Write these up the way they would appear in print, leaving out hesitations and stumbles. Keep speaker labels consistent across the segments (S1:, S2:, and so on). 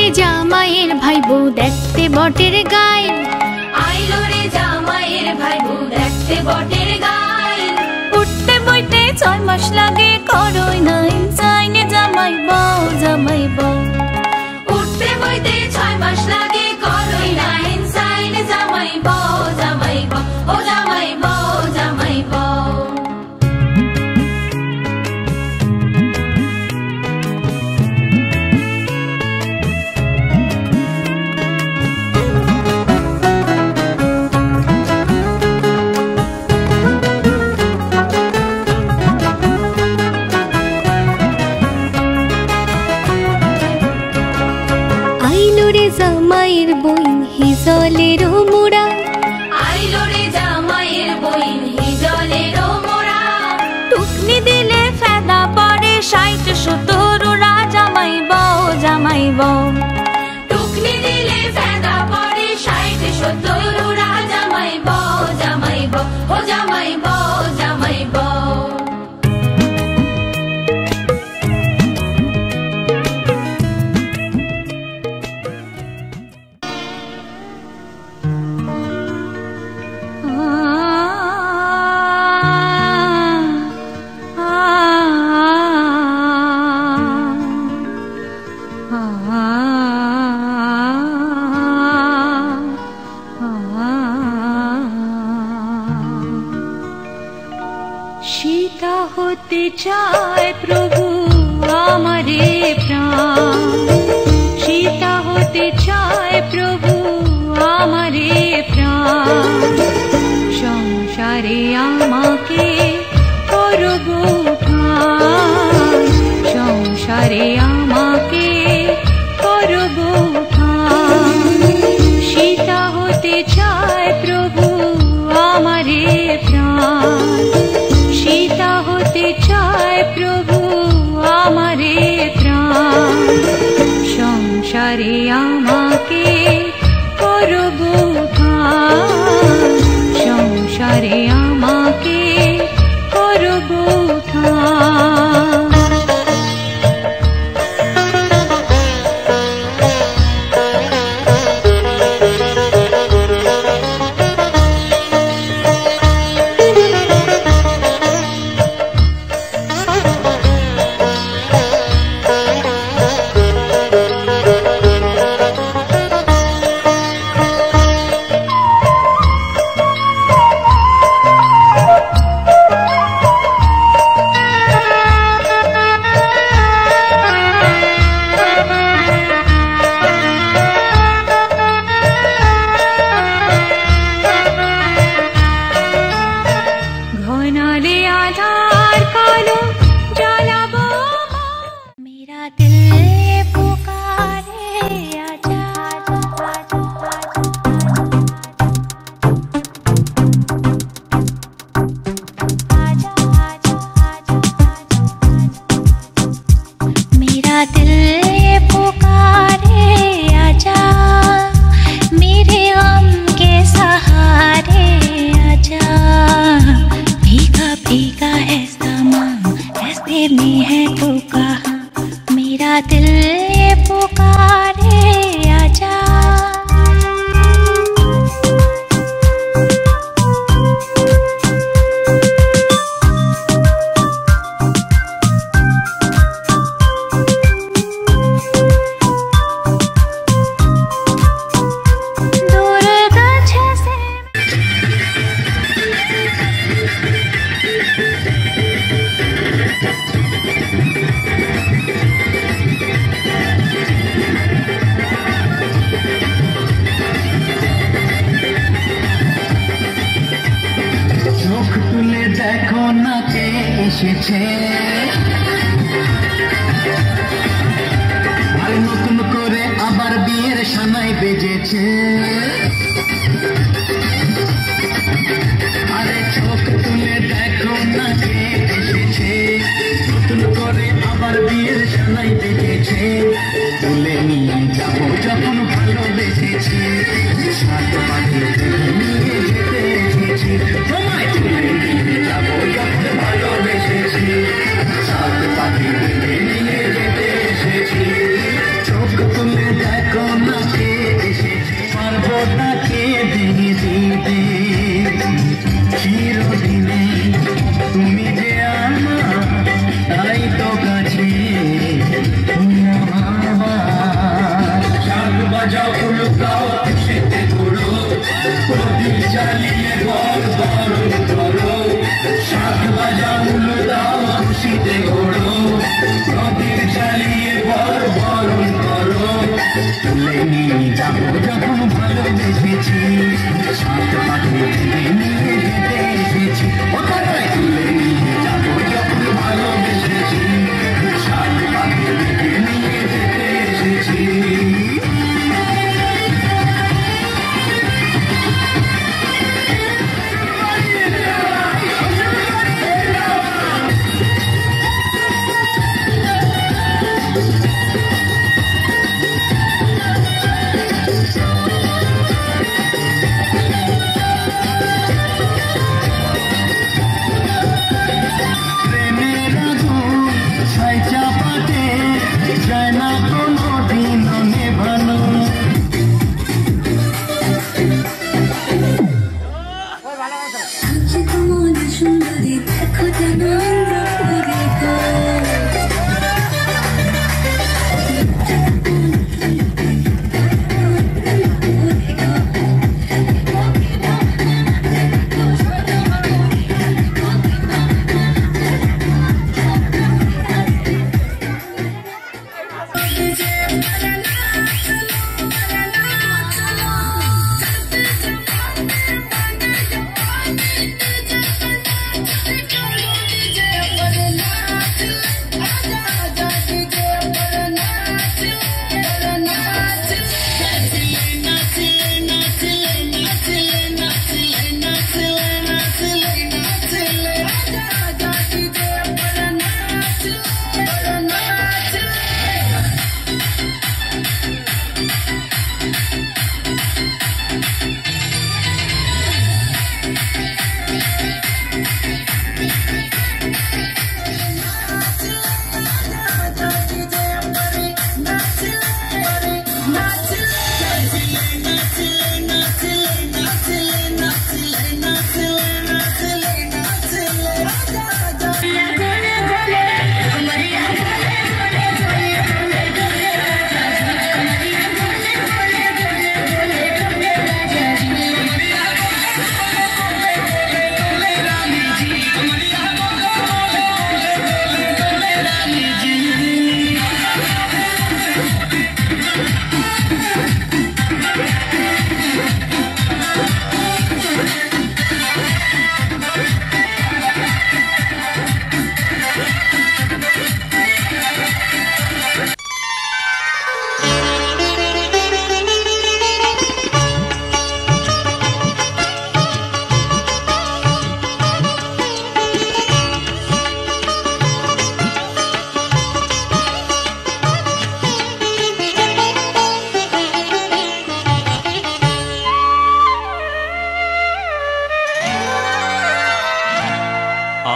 S1: রে জামাইয়ের ভাই বউ দেখতে বটের গায়ে,
S2: আইলো রে জামাইয়ের ভাই বউ দেখতে বটের গায়ে।
S1: উঠতে বইতে 6 মাস লাগে করই নাই চাইনে জামাই বউ জামাই বউ।
S2: উঠতে বইতে 6 মাস লাগে করই নাই চাইনে জামাই বউ জামাই বউ। ও জামাই বউ জামাই বউ।
S1: জামাইয়ের বইন হিজলের মোড়া,
S2: আইলো রে জামাইয়ের বইন হিজলের মোড়া।
S1: টুকনি দিলে ফেদা পড়ে 60-70 জামাই বউ জামাই বউ।
S2: টুকনি দিলে ফেদা পড়ে 60-70 জামাই বউ জামাই বউ। ও জামাই বউ জামাই বউ।
S1: सीता होते चाय प्रभु हमारे प्राण, सीता होते चाय प्रभु हमारे प्राण। संसारे आमाके करब ठान, संसारे आमाके करब ठान। सीता होते चाय प्रभु हमारे प्राण, सीता होते चाय प्रभु हमारे प्राण। संसारे आमाके करब ठान, संसारे आमाके करब ठान।
S3: নতুন করে আবার বিয়ের সানাই বেজেছে। আরে চোখ তুলে দেখো না কে এসেছে, নতুন করে আবার বিয়ের সানাই বেজেছে। তুলে নিয়ে যাবো যখন ভালোবেসেছি, সাত পাখি নিয়ে যেতে এসেছি। তোমায় তুলে নিয়ে যাবো যখন ভালোবেসেছি, সাত পাখি নিয়ে যেতে এসেছি। চোখ তুলে দেয় তুলে নিয়ে যাবো যখন ভালোবেসেছি, সাত পাখি নিয়ে যেতে এসেছি। তুলে নিয়ে যাবো যখন ভালোবেসেছি, সাত পাখি নিয়ে যেতে এসেছি।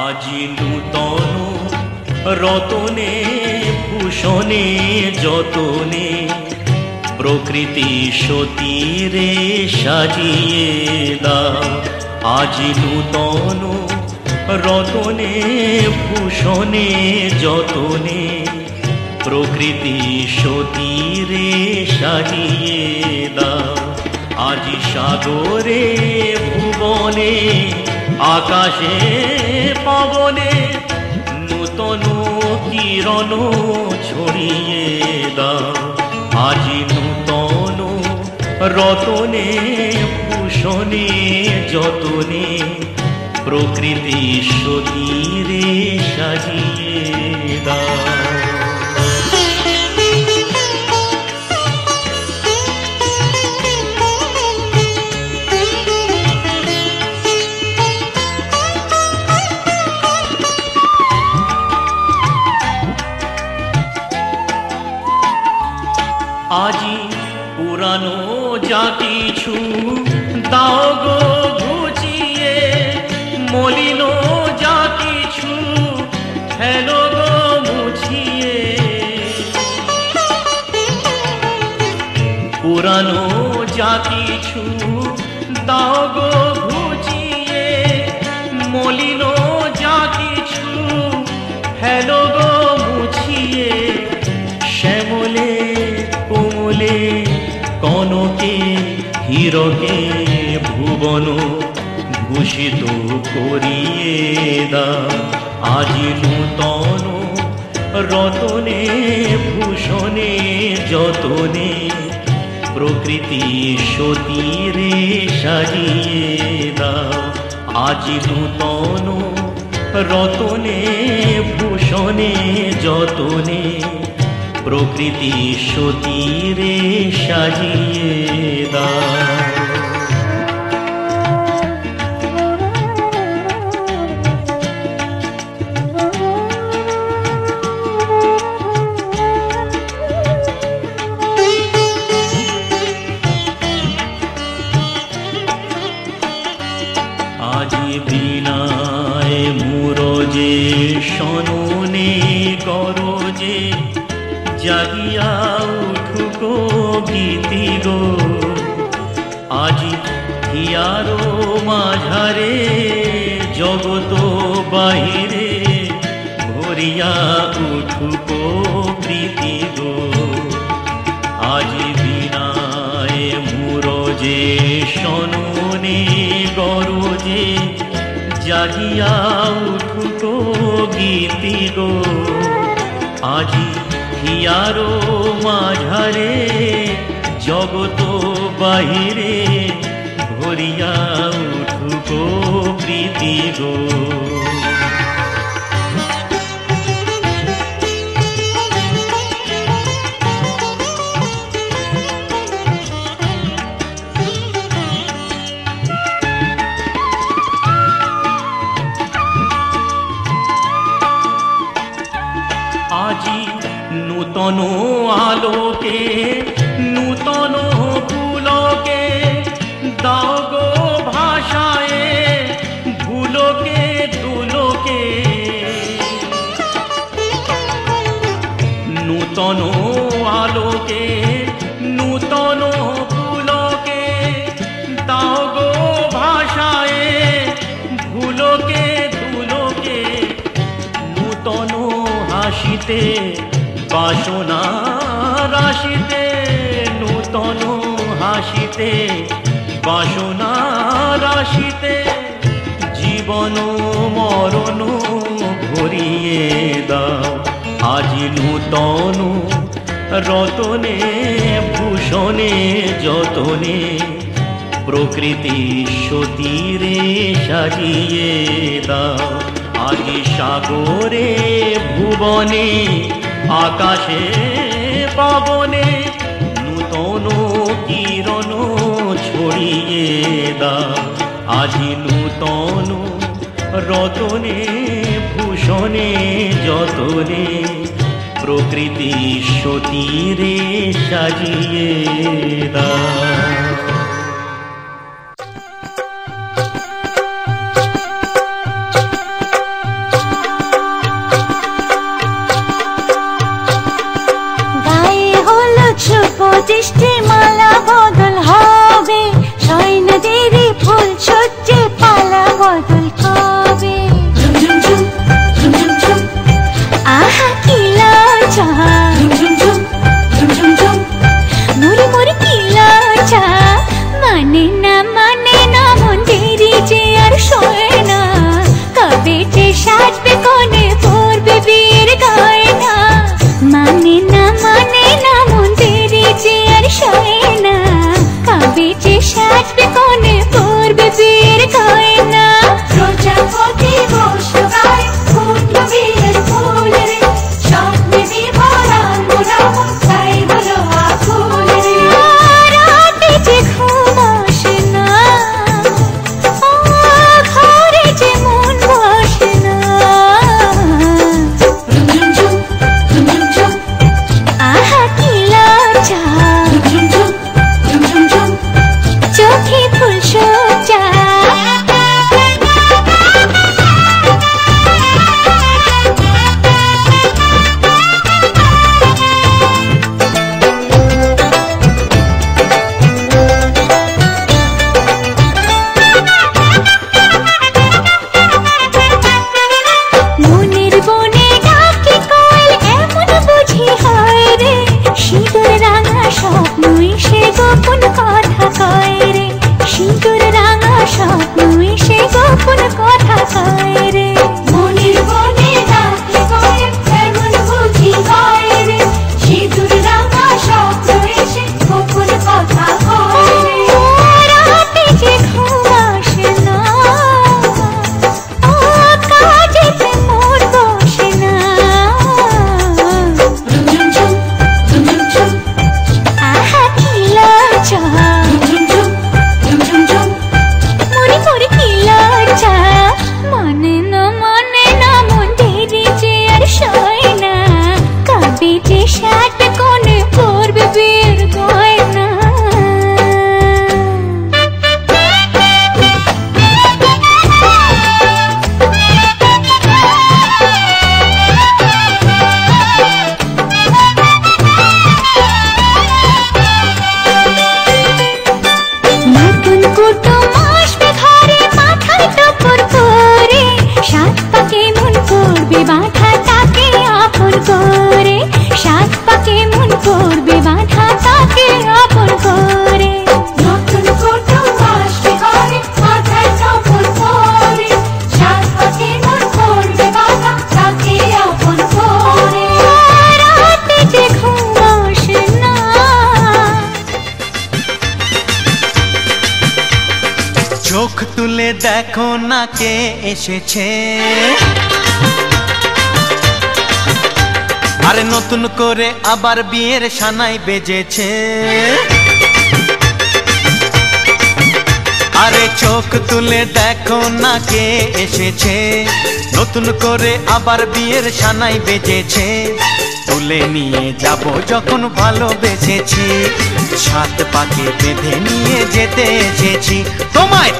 S4: আজি নূতন রতনে ভূষণে যতনে প্রকৃতি সতীরে সাজিয়ে দাও। আজি নূতন রতনে ভূষণে যতনে প্রকৃতি সতীরে সাজিয়ে দাও। আজি সাগরে ভুবনে আকাশে পবনে নূতন কিরণ ছড়িয়ে দাও। আজি নূতন রতনে ভূষণে যতনে প্রকৃতি সতীরে সাজিয়ে দাও। আজি পুরানো যা কিছু দাও গো ঘুচিয়ে, মলিন যা কিছু ফেলো গো মুছিয়ে। পুরানো যা কিছু দাও গো ঘুচিয়ে, মলিন যা কিছু ফেলো গো মুছিয়ে। শ্যামলে কোমলে কনকে হীরকে ভুবন ভূষিত করিয়ে দাও। আজি নূতন রতনে ভূষণে যতনে প্রকৃতি সতীরে সাজিয়ে দাও আজি নূতন রতনে ভূষণে যতনে প্রকৃতি সতীরে সাজিয়ে দাও। আজি বিনায় মুরজে সননে গরজে জাগিয়া উঠুক গীতি গো আজি হিয়ারো মাঝারে জগত বাহিরে ভরিয়া উঠুক প্রীতি গো আজি বিনায় মুরজে সননে গরজে জাগিয়া উঠুক গীতি গো আজি হিয়ারো মাঝারে জগত বাহিরে ভরিয়া উঠুক প্রীতি গো। আজি নূতন আলোকে নূতন পুলকে দাও গো ভাষায় ভুলোকে দুলোকে নূতন আলোকে নূতন পুলকে দাও গো ভাষায় ভুলোকে দুলোকে নূতন হাসিতে বাসনা রাশিতে নূতন হাসিতে বাসনা রাশিতে জীবন মরণ ভরিয়ে দাও আজি নূতন রতনে ভূষণে যতনে প্রকৃতি সতীরে সাজিয়ে দাও আজি সাগরে ভুবনে আকাশে পবনে নূতন কিরণ ছড়িয়ে দাও আজি নূতন রতনে ভূষণে যতনে প্রকৃতি সতীরে সাজিয়ে দাও।
S1: দৃষ্টি মালা বদল হবে সৈন্যদেরই ফুল সজ্জে পালা বদল কবে আহা কি লজ্জা মুড়ি মুড়ি কি লজ্জা মানে না মন্দিরি যে আর শোয় না কবে যে সাজবে কোনে পড়বে বিয়ের গয়না মানে না মন্দিরি যে আর শোয় না
S3: চোখ তুলে দেখো না কে এসেছে, আরে নতুন করে আবার বিয়ের সানাই বেজেছে। আরে চোখ তুলে দেখো না কে এসেছে, নতুন করে আবার বিয়ের সানাই বেজেছে। তুলে নিয়ে যাব যখন ভালোবেসেছি, সাত পাকে বেঁধে নিয়ে যেতে এসেছি তোমায়।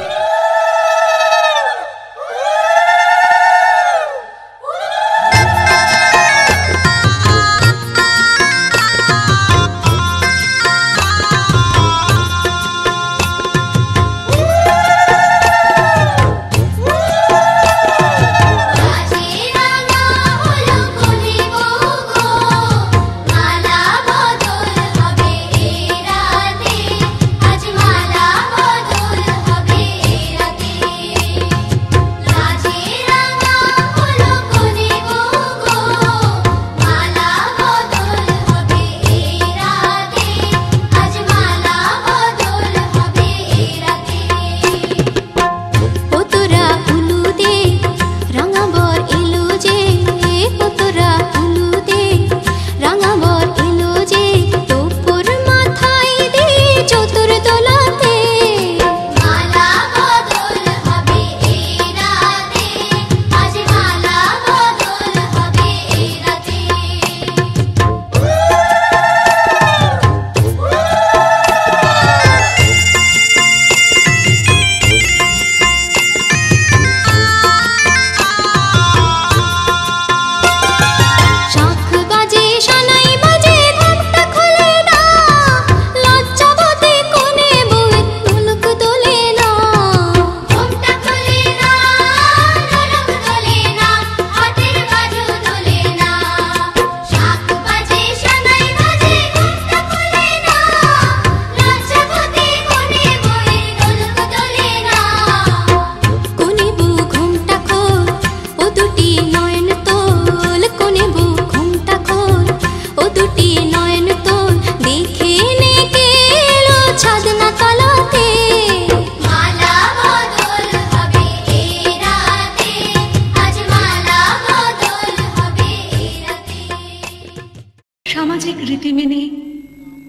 S5: সামাজিক রীতি মেনে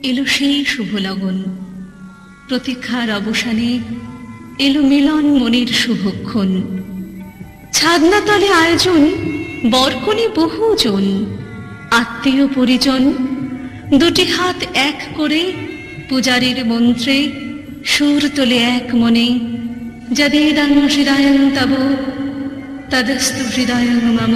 S5: এলো সেই শুভ লগন, প্রতীক্ষার অবসানে এলো মিলন মনির শুভক্ষণ। ছাদনা তলে আয়োজন বরকনে বহুজন, আত্মীয় পরিজন দুটি হাত এক করে পূজারীর মন্ত্রে সুর তোলে এক মনে। যদেদাং হৃদয়ং তব তদস্তু হৃদয়ং মম।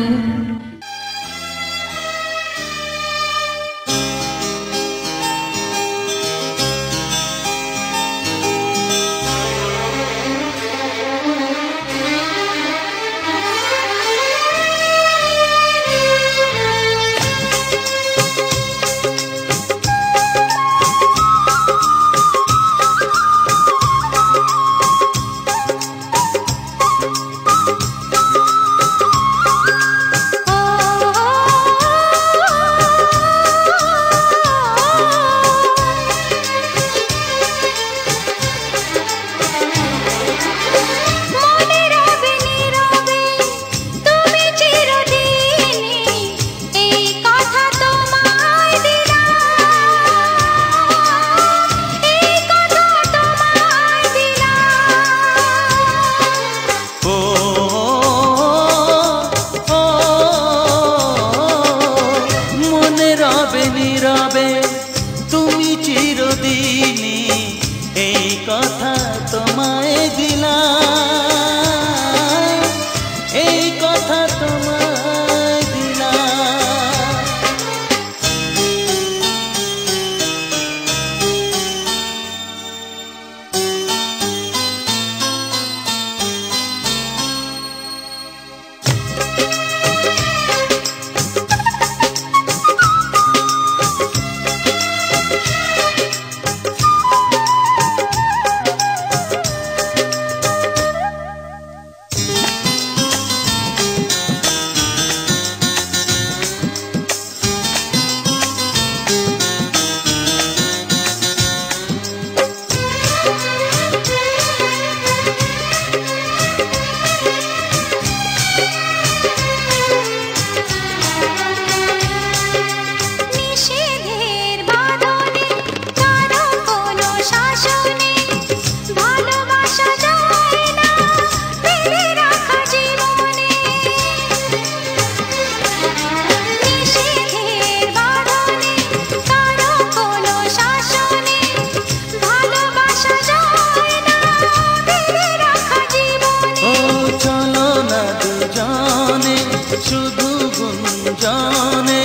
S6: শুধু গুঞ্জনে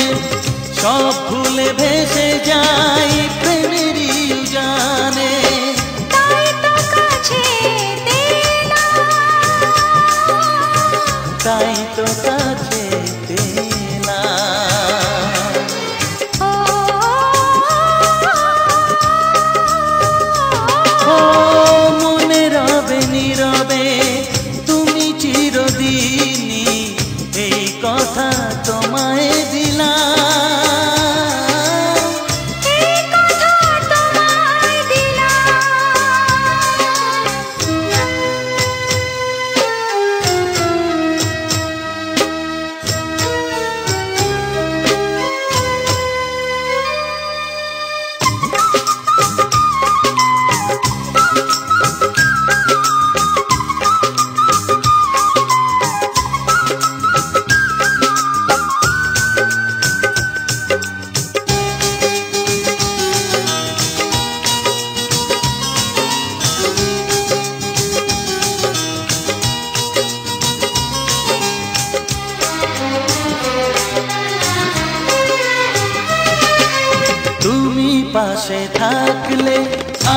S6: সব ভুলে ভেসে যাই প্রেমেরই উজানে।
S1: তাই তো কাছে
S6: তাই তো কাছে মনে রবে নীরবে তুমি চিরদিনই এই কথা তোমায় দিলাম। পাশে থাকলে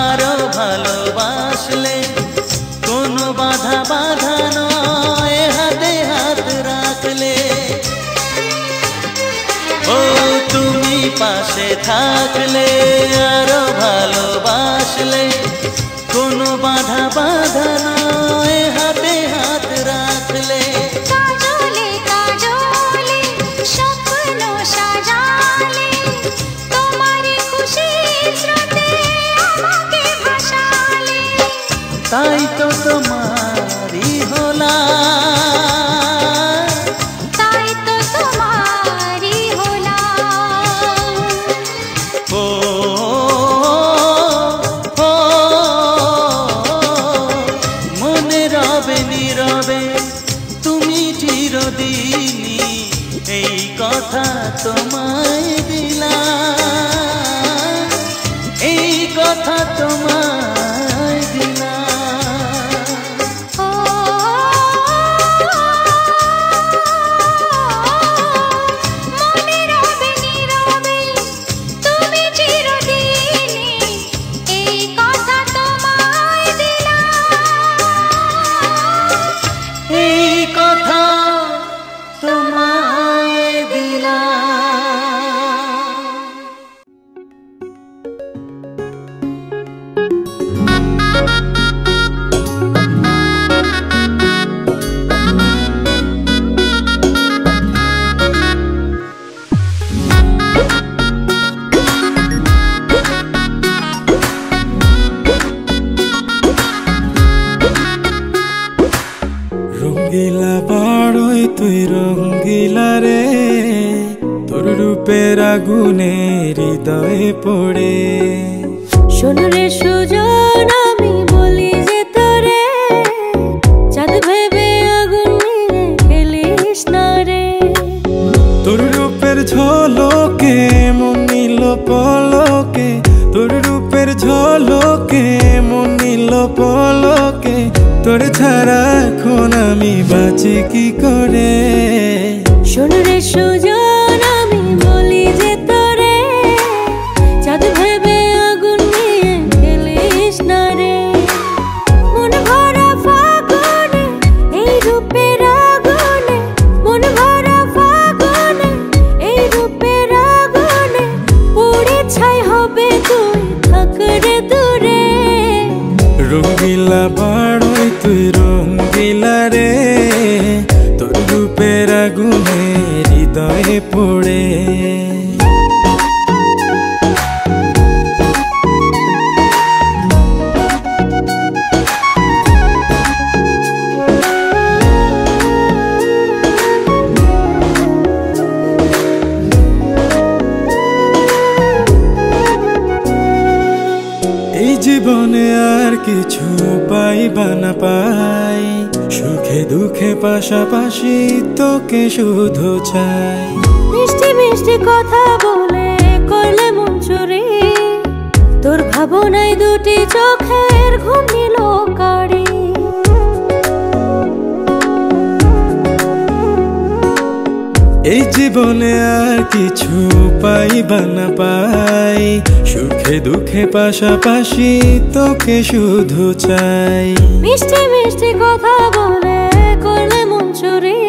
S6: আরো ভালোবাসলে কোনো বাধা বাধা নয় হাতে হাত রাখলে। ও তুমি পাশে থাকলে আরো ভালোবাসলে কোনো বাধা বাধা নয় হাতে হাত রাখলে।
S1: কাজলে কাজলে স্বপ্ন সাজালে তোমারই খুশির স্রোতে আমাকে ভাসালে।
S6: তাই তো তোমারই হলাম,
S1: তাই তো তোমারই হলাম।
S6: ও মনে রবে নীরবে তুমি চিরদিনই এই কথা তোমায় দিলাম, এই কথা তোমায় দিলাম।
S1: মনে রবে নীরবে তুমি চিরদিনই এই কথা তোমায় দিলাম,
S6: এই কথা তোমায় দিলাম।
S7: রঙ্গিলা বাড়ই তুই রঙ্গিলা রে, তোর রূপের আগুনে হৃদয়ে পড়ে।
S1: শোন রে সুজন আমি বলি যে তোরে, চাঁদ ভেবে আগুন নিয়ে খেলিস না রে।
S7: তোর রূপের ঝলকে মন নিল পলকে, তোর রূপের ঝলকে মন নিল পলকে। তোর ছাড়া এখন আমি বাঁচি কি করে।
S1: শোন রে সুজন আমি বলি যে তোরে, চাঁদ ভেবে আগুন নিয়ে খেলিস না রে। মন ভরা ফাগুনে এই রূপের আগুনে, মন ভরা ফাগুনে এই রূপের আগুনে পুড়ে ছাই হবে তুই থাক রে দূরে।
S7: রঙ্গিলা বাড়ই তুই রঙ্গিলা রে, তোর রূপের আগুনে হৃদয়ে পড়ে। এই জীবনে আর কিছু পাইবা না পাই, সুখে দুঃখে পাশাপাশি তোকে শুধু চাই।
S1: মিষ্টি মিষ্টি কথা বলে করলে মন চুরি, তোর ভাবনায় দুটি চোখের ঘুম নিল কারি।
S7: জীবনে আর কিছু পাইবা না পাই, সুখে দুঃখে পাশাপাশি তোকে শুধু চাই।
S1: মিষ্টি মিষ্টি কথা বলে করলে মন চুরি,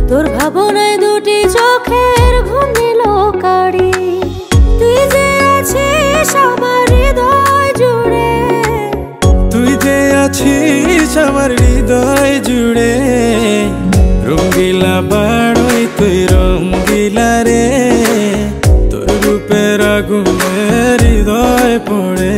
S1: তোর ভাবনায় দুটি চোখের ঘুম নিল কাড়ি। তুই যে আছিস আমার হৃদয় জুড়ে,
S7: তুই যে আছিস আমার হৃদয় জুড়ে, রঙ্গিলা বাড়ই তুই রঙ্গিলা রে, তোর রূপের আগুনে হৃদয় পড়ে।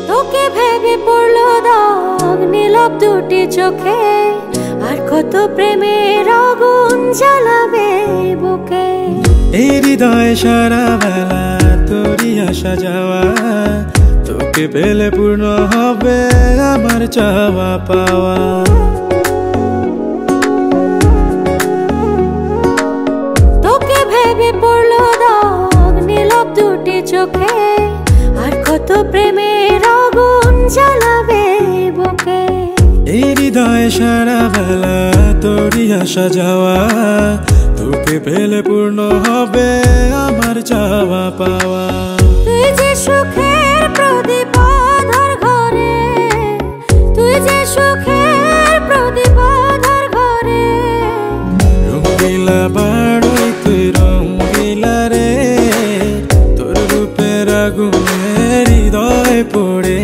S1: তোকে ভেবে পড়লো দাগ নীলব দুটি চোখে, আর কত প্রেমের আগুন জ্বালাবে বুকে।
S7: এই হৃদয় সারা বেলা তোরই আসা যাওয়া, তোকে পেলে পূর্ণ হবে আমার চাওয়া পাওয়া।
S1: তোকে ভেবে পড়লো দাগ নীলব দুটি চোখে, আর কত প্রেমের আগুন জ্বালাবে বুকে।
S7: এই হৃদয় সারা বেলা তোরই আসা যাওয়া, তোকে পেলে পূর্ণ হবে আমার চাওয়া পাওয়া।
S1: তুই যে সুখের প্রদীপ আধার ঘরে, তুই যে সুখের প্রদীপ আধার ঘরে,
S7: রঙ্গিলা বাড়ই তুই রঙ্গিলা রে, তোর রূপের আগুনে হৃদয় পড়ে।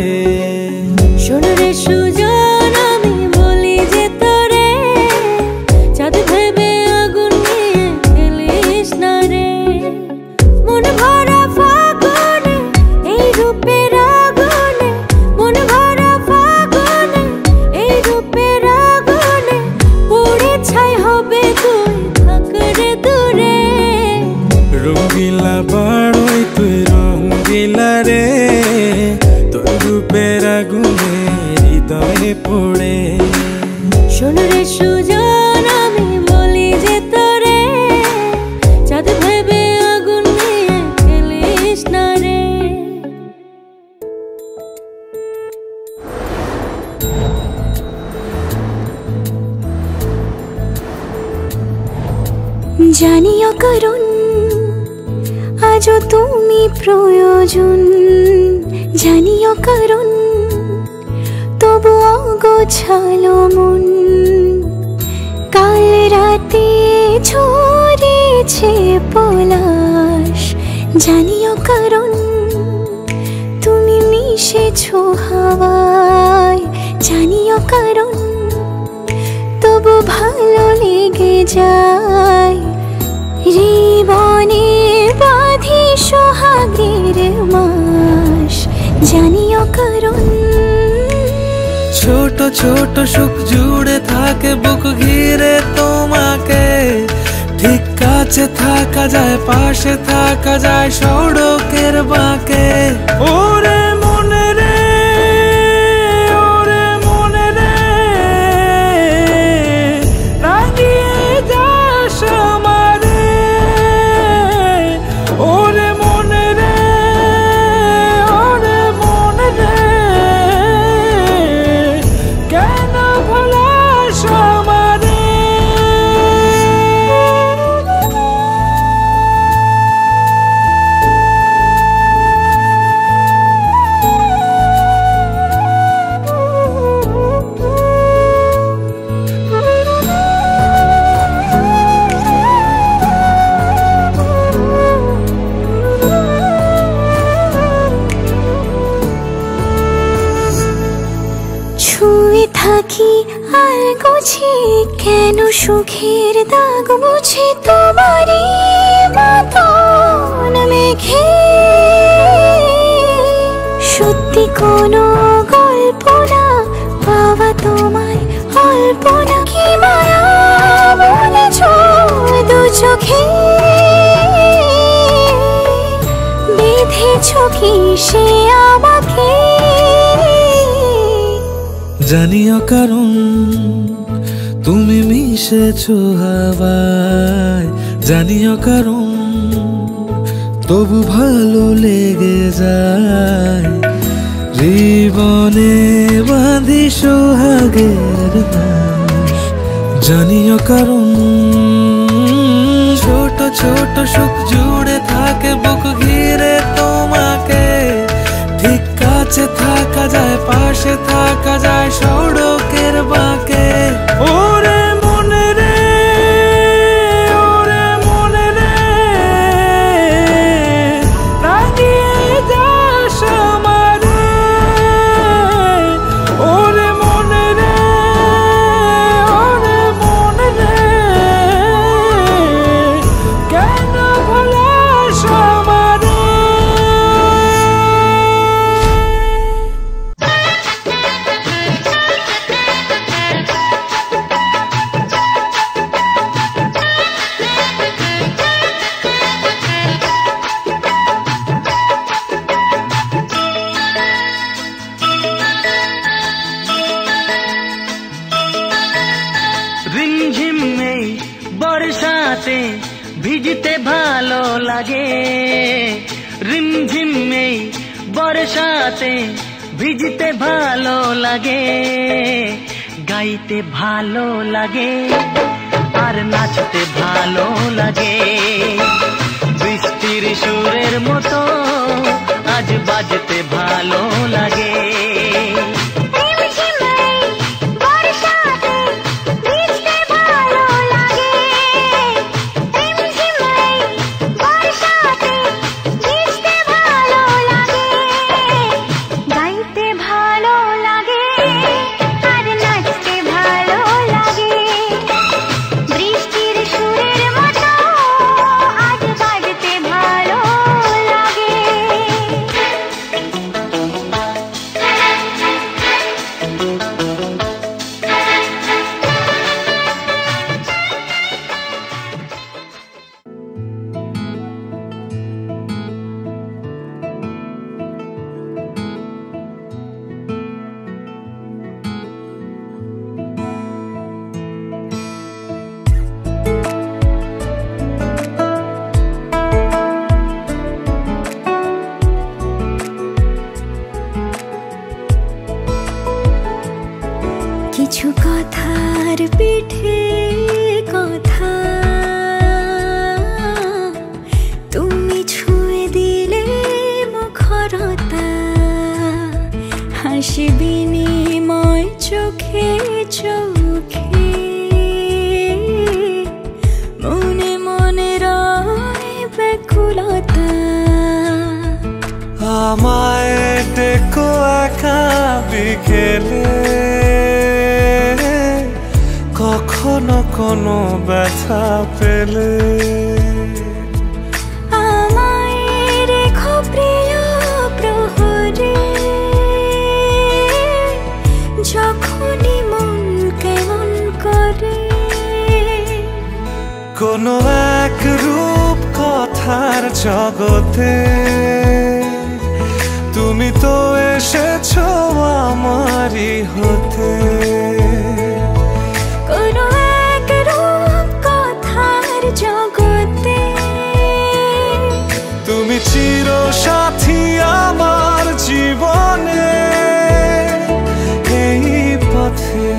S1: শোন রে সুজন আমি বলি যে তোরে, চাঁদ ভেবে আগুন নিয়ে খেলিস না রে। মন ভরা ফাগুনে এই রূপের আগুনে, মন ভরা ফাগুনে এই রূপের আগুনে, পুড়ে ছাই হবে তুই থাক রে দূরে।
S7: রঙ্গিলা বাড়ই তুই রঙ্গিলা রে, তোর রূপের আগুনে হৃদয়ে পড়ে।
S1: শোন রে সুজন আমি বলি যে তোরে, চাঁদ ভেবে আগুন নিয়ে খেলিস না রে।
S8: জানিও কারণ আজও তুমি প্রয়োজন, জানিও কারণ তবু অগোছালো মন। কাল রাতে ঝরেছে পলাশ, জানিও কারণ তুমি মিশেছো হাওয়ায়, জানিও কারণ তবু ভালো লেগে যায়। জীবনে বাঁধি সোহাগের মাস, জানিও কারণ
S6: ছোট ছোট সুখ জুড়ে থাকে বুক ঘিরে তোমাকে, ঠিক কাছে থাকা যায় পাশে থাকা যায় সড়কের বাঁকে। ওরে মনে রে, ওরে মনে রে, রাগিয়ে যাস আমারে। ওরে মনে রে, ওরে মনে রে, কেন ভোলাস আমারে।
S8: ছুঁয়ে থাকি আর গুছি কেন সুখের দাগ বুঝি তোমারই মতন মেঘে। সত্যি কোনো গল্প না পাওয়া তোমায় অল্প না, কি মায়া বলেছ দু চোখে, বেঁধেছ কি সে আমাকে।
S7: জানিও কারণ তুমি মিশেছো হাওয়ায়, জানিও কারণ তবু ভালো লেগে যায়। জীবনে বাঁধি সোহাগের বাঁশ, জানিও কারণ ছোট ছোট সুখ জুড়ে থাকে বুক ঘিরে তোমাকে। ঠিক কাছে থাকা যায়, পাশে থাকা যায় সড়কের বাঁকে। ওরে মনে রে, ওরে মনে রে, রাঙিয়ে যাস আমারে। ওরে মনে রে, ওরে মনে রে, কেন ভুলাস আমারে।
S4: রিমঝিম এই বর্ষাতে ভিজতে ভালো লাগে, রিমঝিম এই বর্ষাতে ভিজতে ভালো লাগে। গাইতে ভালো লাগে আর নাচতে ভালো লাগে। বৃষ্টির সুরের মতো আজ বাজতে ভালো লাগে।
S8: কিছু কথার পিঠে কথা তুমি ছুঁয়ে দিলে মুখরতা। হাসি বিনিময় চোখে চোখে, মনে মনে রয় ব্যাকুলতা।
S7: আমায় ডেকো একা বিকেলে, কখনো কোনো ব্যথা পেলে।
S8: আমায় রেখো প্রিয় প্রহরে, যখনই মন কেমন করে।
S7: কোনো এক রূপ কথার জগতে তুমি তো এসেছো আমারই হতে।
S8: কোনো এক রূপ কথার জগতে
S7: তুমি চির সাথী আমার জীবনে এই পথে।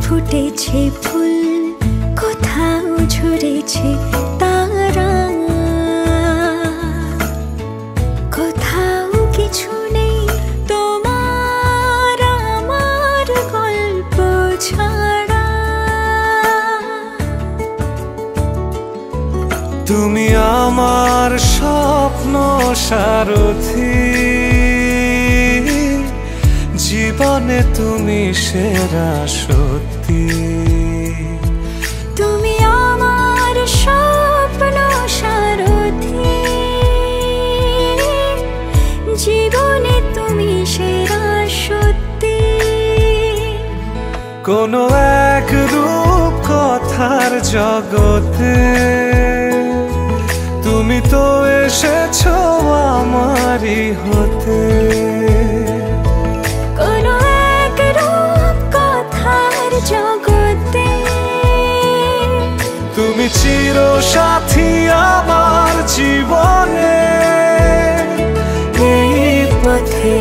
S8: ফুটেছে ফুল, কোথাও ঝরেছে তারা, কোথাও কিছু নেই তোমার আমার গল্প ছাড়া।
S7: তুমি আমার স্বপ্ন সারথি, জীবনে তুমি সেরা সত্যি।
S8: তুমি সেরা সত্যি।
S7: কোনো এক রূপ কথার জগতে তুমি তো এসেছো আমারই হতে।
S8: কোনো এক রূপ কথার জগতে
S7: তুমি চির সাথী আমার জীবনে
S8: এই পথে।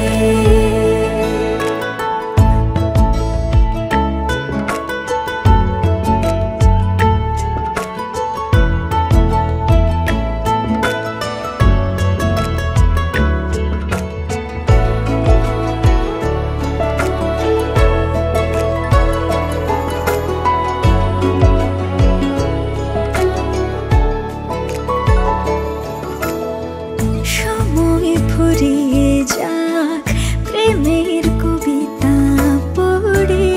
S8: সময় ফুরিয়ে যাক প্রেমের কবিতা পড়ে,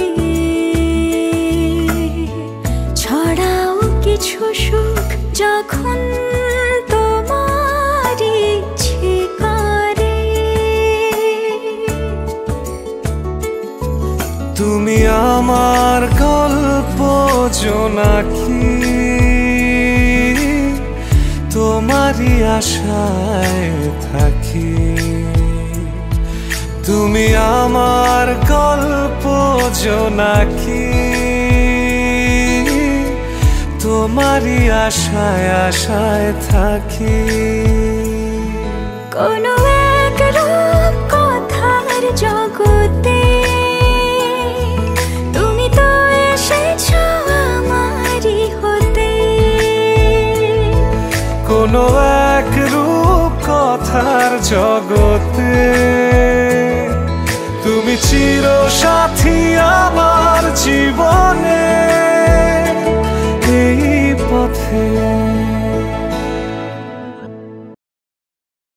S8: ছড়াও কিছু সুখ যখন তোমার ইচ্ছে করে।
S7: তুমি আমার গল্প জোনাকি, তোমারই আশায় থাকি। তুমি আমার গল্প জোনাকি, তোমারই আশায় আশায় থাকি।
S8: কোনো এক রূপ কথার জগতে তুমি তো এসেছো আমারই হতে।
S7: কোনো এক রূপ কথার জগতে তুমি চির সাথী আমার জীবনে।